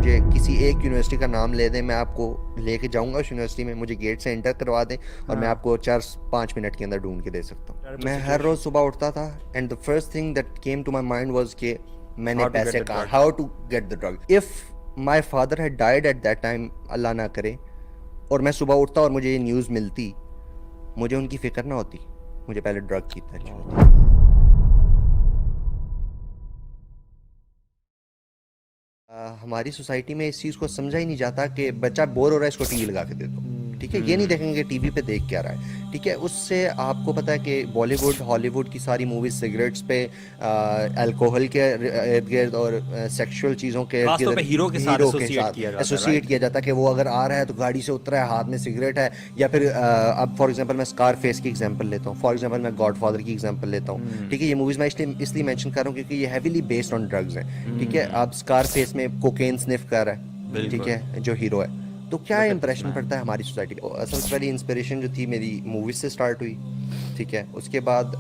مجھے کسی ایک یونیورسٹی کا نام لے دیں, میں آپ کو لے کے جاؤں گا اس یونیورسٹی میں, مجھے گیٹ سے انٹر کروا دیں اور میں آپ کو چرس 5 منٹ کے اندر ڈھونڈ کے دے سکتا ہوں. میں ہر روز صبح اٹھتا تھا and the first thing that came to my mind was کہ میں نے پیسے کہاں, how to get the drug. If my father had died at that time, اللہ نہ کرے, اور میں صبح اٹھتا اور مجھے یہ نیوز ملتی, مجھے ان کی فکر نہ ہوتی, مجھے پہلے ڈرگ کی ترجیح ہوتی. ہماری سوسائٹی میں اس چیز کو سمجھا ہی نہیں جاتا کہ بچہ بور ہو رہا ہے اس کو ٹی وی لگا کے دے دو, ٹھیک ہے, یہ نہیں دیکھیں گے ٹی وی پہ دیکھ کیا رہا ہے, ٹھیک ہے. اس سے آپ کو پتا ہے کہ بالی ووڈ ہالی ووڈ کی ساری موویز سگریٹس پہ, الکوہل کے ارد گرد اور سیکشول چیزوں کے ارد گرد ہیرو کے ساتھ ایسوسیٹ کیا جاتا ہے کہ وہ اگر آ رہا ہے تو گاڑی سے اترا ہے, ہاتھ میں سگریٹ ہے, یا پھر اب فار ایگزامپل میں اسکار فیس کی ایگزامپل لیتا ہوں, فار ایگزامپل میں گاڈ فادر کی ایگزامپل لیتا ہوں, ٹھیک ہے. یہ موویز میں اس لیے مینشن کر رہا ہوں کیونکہ یہ ہیویلی بیسڈ آن ڈرگز ہیں, ٹھیک ہے. اب اسکار فیس میں کوکین سنف کر رہا ہے, ٹھیک ہے, جو ہیرو ہے, تو کیا امپریشن پڑتا ہے ہماری سوسائٹی پہ. سب سے پہلی انسپریشن جو تھی میری موویز سے اسٹارٹ ہوئی, ٹھیک ہے. اس کے بعد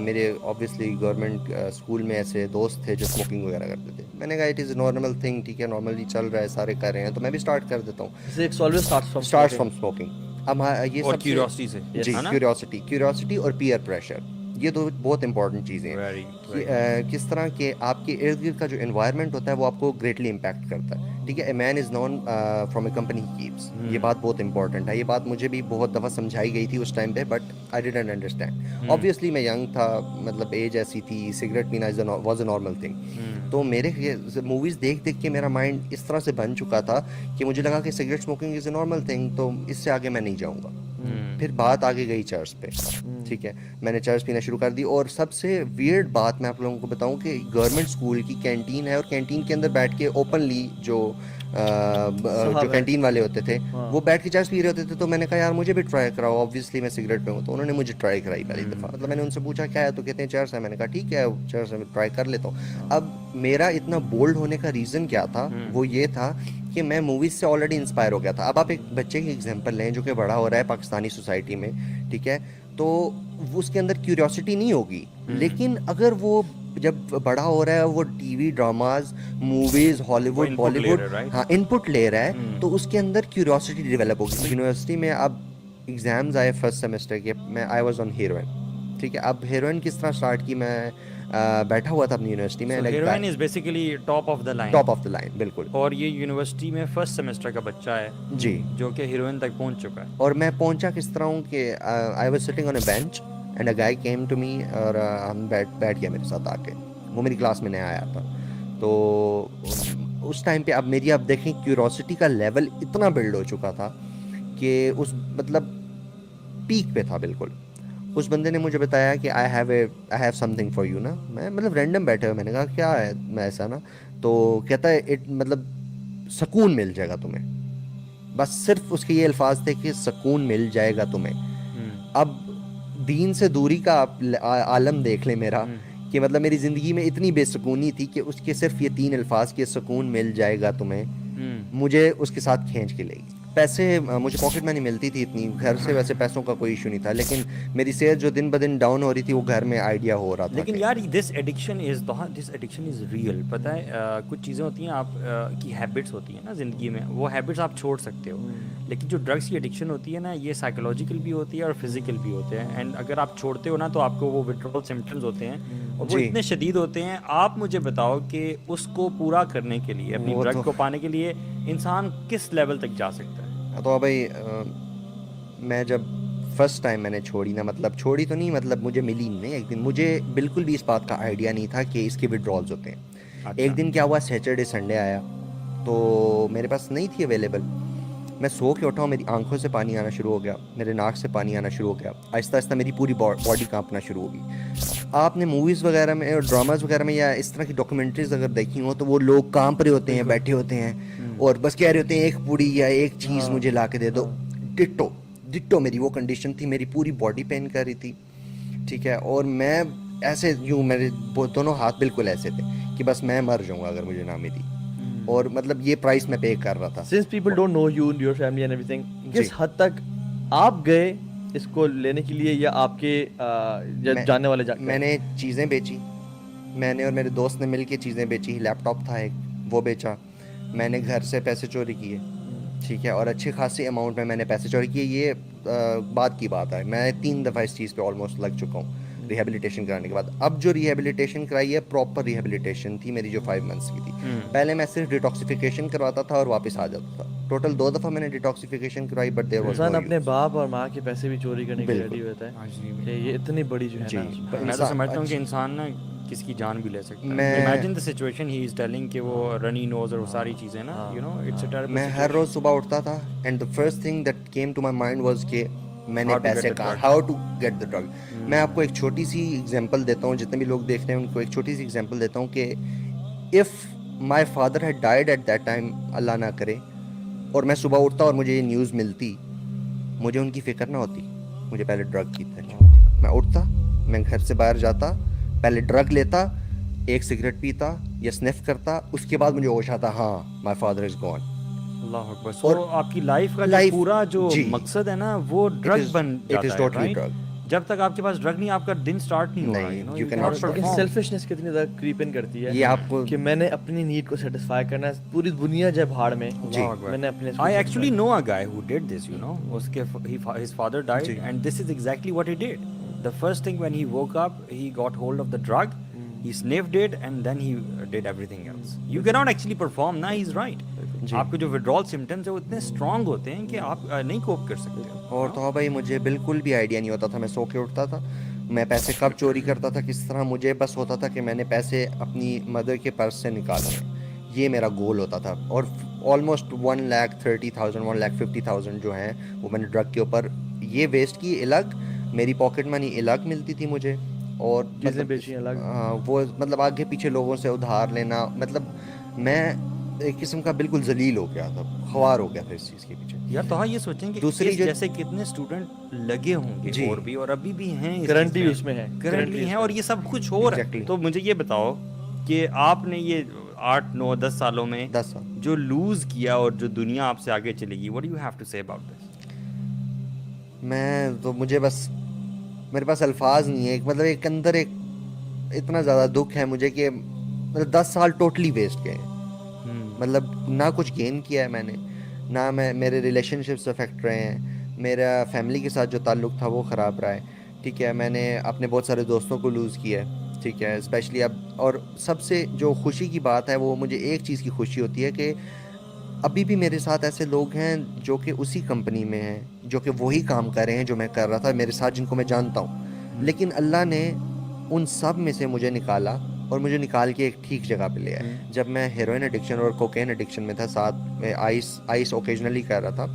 میرے آبویسلی گورنمنٹ اسکول میں ایسے دوست تھے جو اسموکنگ وغیرہ کرتے تھے. میں نے کہا it is a normal thing, ٹھیک ہے, نارملی چل رہا ہے, سارے کر رہے ہیں, تو میں بھی اسٹارٹ کر دیتا ہوں. Start from smoking. اب یہ سب کیوریوسٹی سے, جی, کیوریوسٹی اور پیئر پریشر, یہ دو بہت امپورٹنٹ چیزیں ہیں. کس طرح کہ آپ کے ارد گرد کا جو انوائرمنٹ ہوتا ہے وہ آپ کو گریٹلی امپیکٹ کرتا ہے, ٹھیک ہے. A man is known from a company he keeps. یہ بات بہت امپورٹنٹ ہے. یہ بات مجھے بھی بہت دفعہ سمجھائی گئی تھی اس ٹائم پہ, but I didn't understand. Obviously میں ینگ تھا, مطلب ایج ایسی تھی, سگریٹ پینا واز اے نارمل تھنگ. تو میرے موویز دیکھ دیکھ کے میرا مائنڈ اس طرح سے بن چکا تھا کہ مجھے لگا کہ cigarette smoking is a normal thing, تو اس سے آگے میں نہیں جاؤں گا. پھر بات آگے گئی چرس پہ, ٹھیک ہے. میں نے چرس پینا شروع کر دی, اور سب سے ویئرڈ بات میں آپ لوگوں کو بتاؤں کہ گورنمنٹ اسکول کی کینٹین ہے, اور کینٹین کے اندر بیٹھ کے اوپنلی جو کینٹین والے ہوتے تھے وہ بیٹھ کے چرس پی رہے ہوتے تھے. تو میں نے کہا یار مجھے بھی ٹرائی کراؤ, آبویسلی میں سگریٹ پہ ہوں. تو انہوں نے مجھے ٹرائی کرائی پہلی دفعہ. مطلب میں نے ان سے پوچھا کیا ہے, تو کہتے ہیں چرس ہے. میں نے کہا ٹھیک ہے چرس ہے, ٹرائی کر لیتا ہوں. اب میرا اتنا بولڈ ہونے کا ریزن کیا تھا, وہ یہ تھا کہ میں موویز سے آلریڈی انسپائر ہو گیا تھا. اب آپ ایک بچے کی ایگزامپل لیں جو کہ بڑا ہو رہا ہے پاکستانی سوسائٹی میں, ٹھیک ہے, تو اس کے اندر کیوریوسٹی نہیں ہوگی, لیکن اگر وہ جب بڑا ہو رہا ہے وہ ٹی وی ڈراماز, موویز, ہالی ووڈ, بالی ووڈ, ہاں, ان پٹ لے رہا ہے, تو اس کے اندر کیوریوسٹی ڈیولپ ہوگی. یونیورسٹی میں اب ایگزامز آئے فرسٹ سیمسٹر کے, میں آئی واز آن ہیروئن, ٹھیک ہے. اب ہیروئن کس طرح اسٹارٹ کی, میں بیٹھا ہوا تھا اپنی یونیورسٹی میں. Heroin is basically top of the line, top of the line, بالکل. اور یہ یونیورسٹی میں فرسٹ سیمسٹر کا بچہ ہے, جی, جو کہ ہیروئن تک پہنچ چکا ہے. اور میں پہنچا کس طرح ہوں کہ I was sitting on a bench and a guy came to me, اور ہم بیٹھ گیا میرے ساتھ آ کے. وہ میری کلاس میں نیا آیا تھا. تو اس ٹائم پہ اب دیکھیں کیوریوسٹی کا لیول اتنا بلڈ ہو چکا تھا کہ اس مطلب پیک پہ تھا بالکل. اس بندے نے مجھے بتایا کہ I have some thing for you نا. میں مطلب رینڈم بیٹھے ہوئے, میں نے کہا کیا ہے, میں ایسا نا. تو کہتا ہے مطلب سکون مل جائے گا تمہیں. بس صرف اس کے یہ الفاظ تھے کہ سکون مل جائے گا تمہیں. اب دین سے دوری کا عالم دیکھ لیں میرا, کہ مطلب میری زندگی میں اتنی بے سکونی تھی کہ اس کے صرف یہ 3 الفاظ کہ سکون مل جائے گا تمہیں, مجھے اس کے ساتھ کھینچ کے لے گئی. پیسے مجھے پاکٹ منی ملتی تھی اتنی, گھر سے ویسے پیسوں کا کوئی ایشو نہیں تھا, لیکن میری صحت جو دن بدن ڈاؤن ہو رہی تھی وہ گھر میں آئیڈیا ہو رہا تھا. لیکن یار دس ایڈکشن از ریئل. پتہ ہے کچھ چیزیں ہوتی ہیں آپ کی ہیبٹس ہوتی ہیں نا زندگی میں, وہ ہیبٹس آپ چھوڑ سکتے ہو, لیکن جو ڈرگس کی ایڈکشن ہوتی ہے نا, یہ سائیکولوجیکل بھی ہوتی ہے اور فزیکل بھی ہوتے ہیں. اینڈ اگر آپ چھوڑتے ہو نا تو آپ کو وہ وڈرول سمپٹمز ہوتے ہیں, اور وہ اتنے شدید ہوتے ہیں. آپ مجھے بتاؤ کہ اس کو پورا کرنے کے لیے, اپنی ڈرگ کو پانے کے لیے انسان کس لیول تک جا سکتا ہے. تو بھائی میں جب فرسٹ ٹائم میں نے چھوڑی نا, مطلب چھوڑی تو نہیں, مطلب مجھے ملی نہیں ایک دن, مجھے بالکل بھی اس بات کا آئیڈیا نہیں تھا کہ اس کے وڈرالز ہوتے ہیں. ایک دن کیا ہوا, سیٹرڈے سنڈے آیا تو میرے پاس نہیں تھی اویلیبل. میں سو کے اٹھا ہوں, میری آنکھوں سے پانی آنا شروع ہو گیا, میرے ناک سے پانی آنا شروع ہو گیا, آہستہ آہستہ میری پوری باڈی کانپنا شروع ہو گئی. آپ نے موویز وغیرہ میں اور ڈراماز وغیرہ میں یا اس طرح کی ڈاکومنٹریز اگر دیکھی ہوں تو وہ لوگ کانپ رہے ہوتے ہیں, بیٹھے ہوتے ہیں, اور بس کہہ رہے ہوتے ہیں ایک پوڑی یا ایک چیز مجھے لا کے دے دو. ڈٹو میری وہ کنڈیشن تھی, میری پوری باڈی پین کر رہی تھی, ٹھیک ہے. اور میں ایسے یوں, میرے دونوں ہاتھ بالکل ایسے تھے کہ بس میں مر جاؤں گا اگر مجھے نہ ملی, اور مطلب یہ پرائس میں پے کر رہا تھا. Since people don't know you and your family and everything, کس حد تک آپ گئے اس کو لینے کے لیے, یا آپ کے جاننے والے جا کے؟ میں نے چیزیں بیچی, میں نے اور میرے دوست نے مل کے چیزیں بیچی. لیپ ٹاپ تھا ایک, وہ بیچا. میں نے گھر سے پیسے چوری کیے, ٹھیک ہے, اور اچھی خاصی اماؤنٹ میں نے پیسے چوری کیے. یہ بعد کی بات ہے, میں 3 دفعہ اس چیز پہ آلموسٹ لگ چکا ہوں ریہیبلیٹیشن کرانے کے بعد. اب جو ریہیبلیٹیشن کرائی ہے پراپر ریہیبلیٹیشن تھی میری جو 5 منتھس کی تھی. پہلے میں صرف ڈیٹاکسیفیکیشن کرواتا تھا اور واپس آ جاتا تھا. ٹوٹل 2 دفعہ میں نے ڈیٹاکسیفیکیشن کرائی, بٹ دیر واز انسان نو اپنے یوز. باپ اور ماں کے پیسے بھی چوری کرنے کے ریڈی ہوتا ہے کہ یہ اتنی بڑی جو ہے جی, نا. میں تو سمجھتا ہوں کہ انسان نا کس کی جان بھی لے سکتا ہے. میں imagine the situation he is telling کہ وہ رنی نوز اور وہ ساری چیزیں نا, you know it's a terrible میں ہر روز صبح اٹھتا تھا and the first thing that came to my mind was کہ میں نے پیسے کہاں, how to get the drug. میں آپ کو ایک چھوٹی سی ایگزامپل دیتا ہوں, جتنے بھی لوگ دیکھ رہے ہیں ان کو ایک چھوٹی سی ایگزامپل دیتا ہوں کہ if my father had died at that time, اللہ نہ کرے, اور میں صبح اٹھتا اور مجھے یہ نیوز ملتی, مجھے ان کی فکر نہ ہوتی, مجھے پہلے ڈرگ کی ترجیح ہوتی. میں اٹھتا, میں گھر سے باہر جاتا, پہلے ڈرگ لیتا, ایک سگریٹ پیتا یا سنف کرتا, اس کے بعد مجھے ہوش آتا ہاں مائی فادر از گون. اللہ اکبر. اور سو آپ کی لائف کا جو life- پورا جو جی, مقصد ہے نا وہ ڈرگ بن it is جاتا ہے, totally رائٹ. drug. جب تک آپ کے پاس ڈرگ نہیں آپ کا دن سٹارٹ نہیں ہو رہا, نہیں, you know, you you cannot cannot start. لیکن perform. سیلفشنس کتنی زیادہ کریپ ان کرتی ہے یہ آپ کو کہ میں نے اپنی نیڈ کو سیٹسفائی کرنا ہے. پوری دنیا جب بھاڑ میں, میں نے اپنے I actually know a guy who did this, you know. His father died, G. and this is exactly what he did. The first thing when he woke up, he got hold of the drug, he sniffed it, and then he did everything else. You cannot actually perform. Nah, he's right. آپ کے جو withdrawal symptoms ہیں وہ اتنے strong ہوتے ہیں کہ آپ نہیں کوپ کر سکتے. اور تو بھائی مجھے بالکل بھی آئیڈیا نہیں ہوتا تھا, میں سو کے اٹھتا تھا, میں پیسے کب چوری کرتا تھا کس طرح, مجھے بس ہوتا تھا کہ میں نے پیسے اپنی مدر کے پرس سے نکالنے, یہ میرا گول ہوتا تھا. اور آلموسٹ 1,30,000 1,50,000 جو ہیں وہ میں نے ڈرگ کے اوپر یہ ویسٹ کی. الگ میری پاکٹ منی الگ ملتی تھی مجھے, اور چیزیں بیچی الگ, وہ مطلب آگے پیچھے لوگوں سے ادھار لینا, مطلب میں ایک قسم کا بالکل ذلیل ہو گیا تھا, خوار ہو گیا تھا اس چیز کے پیچھے. یار تو یہ سوچیں کہ دوسری جو جیسے کتنے اسٹوڈنٹ لگے ہوں گے اور بھی, اور ابھی بھی ہیں کرنٹلی اس میں ہیں, کرنٹلی ہیں, اور یہ سب کچھ ہو رہا ہے. تو مجھے یہ بتاؤ کہ آپ نے یہ 8 9 10 سالوں میں 10 سال جو لوز کیا اور جو دنیا آپ سے آگے چلے گی, what do you have to say about this? میں تو مجھے بس میرے پاس الفاظ نہیں ہے, مطلب ایک اندر ایک اتنا زیادہ دکھ ہے مجھے کہ مطلب 10 سال ٹوٹلی ویسٹ گئے. مطلب نہ کچھ گین کیا ہے میں نے, نہ میرے ریلیشن شپس افیکٹ رہے ہیں, میرا فیملی کے ساتھ جو تعلق تھا وہ خراب رہا ہے, ٹھیک ہے, میں نے اپنے بہت سارے دوستوں کو لوز کیا ہے, ٹھیک ہے, اسپیشلی اب. اور سب سے جو خوشی کی بات ہے وہ مجھے ایک چیز کی خوشی ہوتی ہے کہ ابھی بھی میرے ساتھ ایسے لوگ ہیں جو کہ اسی کمپنی میں ہیں, جو کہ وہی کام کر رہے ہیں جو میں کر رہا تھا, میرے ساتھ جن کو میں جانتا ہوں, لیکن اللہ نے ان سب میں سے مجھے نکالا اور مجھے نکال کے ایک ٹھیک جگہ پہ لے آیا. جب میں ہیروئن ایڈکشن اور کوکین ایڈکشن میں تھا, ساتھ میں آئس اوکیجنلی کر رہا تھا,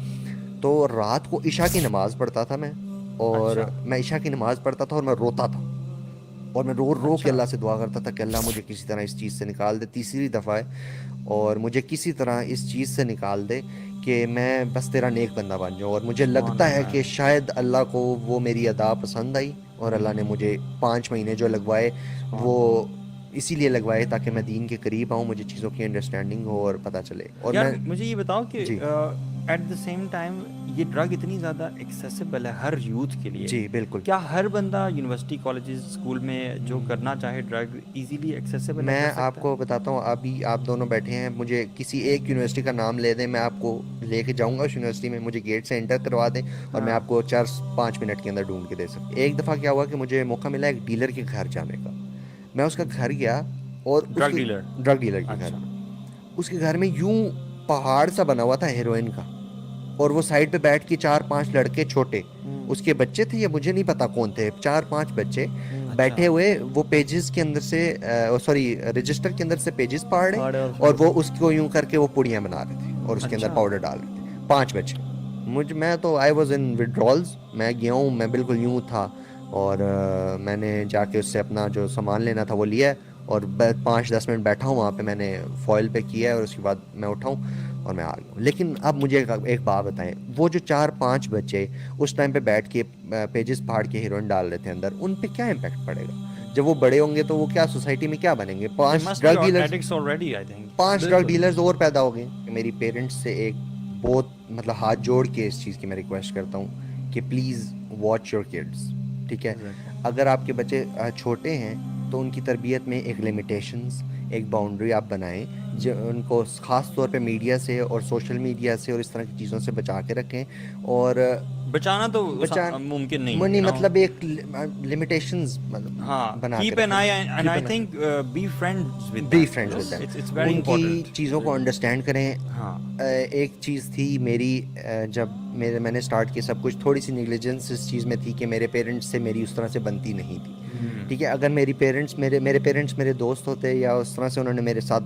تو رات کو عشاء کی نماز پڑھتا تھا میں, اور میں عشاء کی نماز پڑھتا تھا اور میں روتا تھا, اور میں رو کے اللہ سے دعا کرتا تھا کہ اللہ مجھے کسی طرح اس چیز سے نکال دے. تیسری دفعہ ہے, اور مجھے کسی طرح اس چیز سے نکال دے کہ میں بس تیرا نیک بندہ بن جاؤں. اور مجھے لگتا ہے کہ شاید اللہ کو وہ میری ادا پسند آئی, اور اللہ نے مجھے 5 مہینے جو لگوائے وہ اسی لیے لگوائے تاکہ میں دین کے قریب آؤں, مجھے چیزوں کی انڈرسٹینڈنگ ہو اور پتہ چلے. اور یار میں مجھے یہ بتاؤ کہ ایٹ دا سیم ٹائم یہ ڈرگ اتنی زیادہ ایکسیسیبل ہے ہر یوتھ کے لیے. جی بالکل. کیا ہر بندہ یونیورسٹی کالجز اسکول میں جو کرنا چاہے ڈرگ ایزیلی ایکسیسیبل ہے؟ میں آپ کو بتاتا ہوں, ابھی آپ دونوں بیٹھے ہیں, مجھے کسی ایک یونیورسٹی کا نام لے دیں, میں آپ کو لے کے جاؤں گا اس یونیورسٹی میں, مجھے گیٹ سے انٹر کروا دیں اور میں آپ کو 4-5 منٹ کے اندر ڈھونڈ کے دے سکتا. ایک دفعہ کیا ہوا کہ مجھے موقع ملا ایک ڈیلر کے گھر جانے کا, میں اس کا گھر گیا, اور ڈرگ ڈیلر کے گھر, اس کے گھر میں یوں پہاڑ سا بنا ہوا تھا ہیروئن کا, اور وہ سائڈ پہ بیٹھ کے 4-5 لڑکے چھوٹے, اس کے بچے تھے یا مجھے نہیں پتا کون تھے, 4-5 بچے بیٹھے ہوئے, وہ پیجز کے اندر سے رجسٹر کے اندر سے پیجز پاڑ رہے, اور وہ اس کو یوں کر کے وہ پوڑیاں بنا رہے تھے اور اس کے اندر پاؤڈر ڈال رہے تھے. 5 بچے. میں تو آئی واز ان وڈرالز, میں گیا ہوں, میں بالکل یوں تھا, اور میں نے جا کے اس سے اپنا جو سامان لینا تھا وہ لیا, اور 5-10 منٹ بیٹھا ہوں وہاں پہ, میں نے فوائل پہ کیا ہے, اور اس کے بعد میں اٹھا ہوں اور میں آ گیا ہوں. لیکن اب مجھے ایک بات بتائیں, وہ جو 4-5 بچے اس ٹائم پہ بیٹھ کے پیجز پھاڑ کے ہیروئن ڈال رہے تھے اندر, ان پہ کیا امپیکٹ پڑے گا جب وہ بڑے ہوں گے؟ تو وہ کیا سوسائٹی میں کیا بنیں گے؟ 5 ڈرگ ڈیلرز اور پیدا ہو گئے. میری پیرنٹس سے ایک بہت مطلب ہاتھ جوڑ کے اس چیز کی میں ریکویسٹ کرتا ہوں کہ پلیز واچ یور کڈس, ٹھیک ہے. اگر آپ کے بچے چھوٹے ہیں تو ان کی تربیت میں ایک لمیٹیشنز, ایک باؤنڈری آپ بنائیں جو ان کو خاص طور پہ میڈیا سے اور سوشل میڈیا سے اور اس طرح کی چیزوں سے بچا کے رکھیں اور بچانا تو ممکن نہیں مطلب ایک لمیٹیشنز ہاں بنا کیپ کے and I and I think be friends with be friends with them, it's very ان کی امپورٹنٹ چیزوں کو انڈرسٹینڈ کریں. ہاں ایک چیز تھی میری جب میں نے اسٹارٹ کیا سب کچھ، تھوڑی سی نیگلیجنس اس چیز میں تھی کہ میرے پیرنٹس سے میری اس طرح سے بنتی نہیں تھی. ٹھیک ہے، اگر میری پیرنٹس میرے پیرنٹس میرے دوست ہوتے یا اس طرح سے انہوں نے میرے ساتھ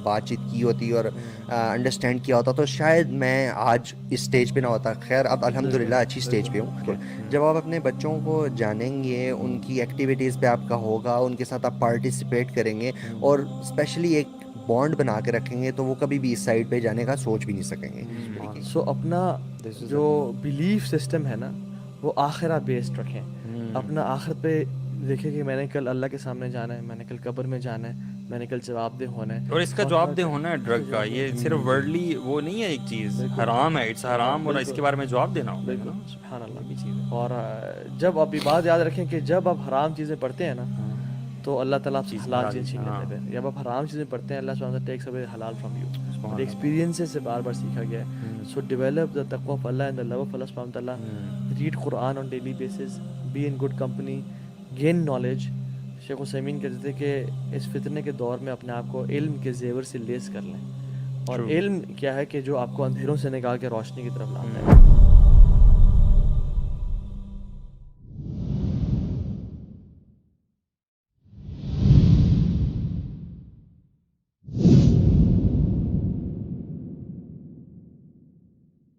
بات چیت کی ہوتی اور انڈرسٹینڈ کیا ہوتا تو شاید میں آج اس سٹیج پہ نہ ہوتا. خیر اب الحمدللہ اچھی سٹیج پہ ہوں. جب آپ اپنے بچوں کو جانیں گے، ان کی ایکٹیویٹیز پہ آپ کا ہوگا، ان کے ساتھ آپ پارٹیسپیٹ کریں گے اور اسپیشلی ایک بانڈ بنا کے رکھیں گے تو وہ کبھی بھی اس سائڈ پہ جانے کا سوچ بھی نہیں سکیں گے. سو اپنا جو بلیف سسٹم ہے نا وہ آخرہ بیسڈ رکھیں. اپنا آخرت پہ دیکھیں کہ میں نے کل اللہ کے سامنے جانا ہے، میں نے کل قبر میں جانا ہے، میں نے کل جواب دہ ہونا ہے. اور اس کا جواب دہ ہونا ہے ڈرگ کا، یہ صرف ورڈلی وہ نہیں ہے، ایک چیز حرام ہے، اٹس حرام اور اس کے بارے میں جواب دینا ہوگا. بالکل سبحان اللہ بھی چیز ہے. اور جب آپ یہ بات یاد رکھیں کہ جب آپ حرام چیزیں پڑھتے ہیں نا تو اللہ تعالیٰ آپ سے حلال چیز چھین لیتے ہیں. جب آپ حرام چیزیں پڑھتے ہیں اللہ سبحانہ وتعالیٰ ٹیکس اوے حلال فرام یو. ایکسپیرینس سے بار بار سیکھا گیا ہے. سو ڈیولپ دا تقوی of Allah and the love of Allah سبحانہ وتعالیٰ. Read Quran on daily basis, be in good company, gain knowledge. شیخ عثیمین کہتے تھے کہ اس فتنے کے دور میں اپنے آپ کو علم کے زیور سے لیس کر لیں. اور علم کیا ہے کہ جو آپ کو اندھیروں سے نکال کے روشنی کی طرف لاتا ہے.